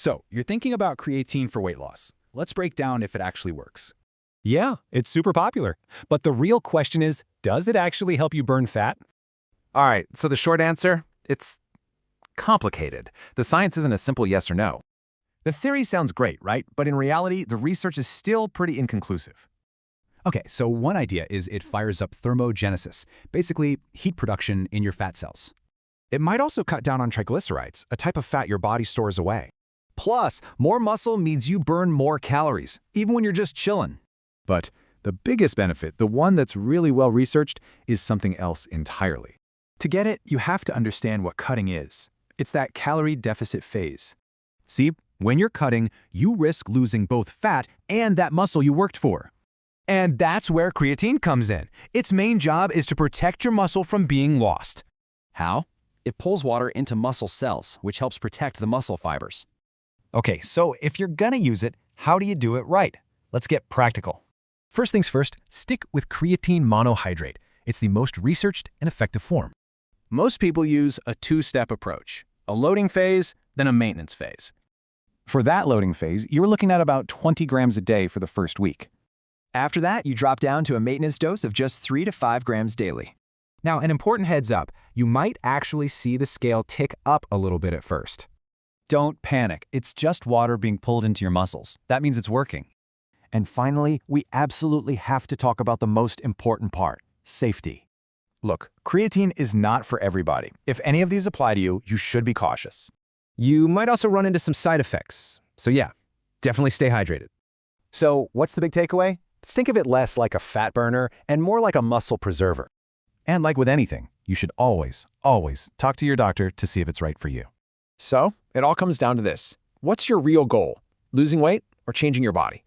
So, you're thinking about creatine for weight loss. Let's break down if it actually works. Yeah, it's super popular. But the real question is, does it actually help you burn fat? All right, so the short answer, it's complicated. The science isn't a simple yes or no. The theory sounds great, right? But in reality, the research is still pretty inconclusive. Okay, so one idea is it fires up thermogenesis, basically heat production in your fat cells. It might also cut down on triglycerides, a type of fat your body stores away. Plus, more muscle means you burn more calories, even when you're just chilling. But the biggest benefit, the one that's really well researched, is something else entirely. To get it, you have to understand what cutting is. It's that calorie deficit phase. See, when you're cutting, you risk losing both fat and that muscle you worked for. And that's where creatine comes in. Its main job is to protect your muscle from being lost. How? It pulls water into muscle cells, which helps protect the muscle fibers. Okay, so if you're gonna use it, how do you do it right? Let's get practical. First things first, stick with creatine monohydrate. It's the most researched and effective form. Most people use a two-step approach, a loading phase, then a maintenance phase. For that loading phase, you're looking at about 20 grams a day for the first week. After that, you drop down to a maintenance dose of just 3 to 5 grams daily. Now, an important heads up, you might actually see the scale tick up a little bit at first. Don't panic. It's just water being pulled into your muscles. That means it's working. And finally, we absolutely have to talk about the most important part, safety. Look, creatine is not for everybody. If any of these apply to you, you should be cautious. You might also run into some side effects. So yeah, definitely stay hydrated. So, what's the big takeaway? Think of it less like a fat burner and more like a muscle preserver. And like with anything, you should always talk to your doctor to see if it's right for you. So, it all comes down to this. What's your real goal? Losing weight or changing your body?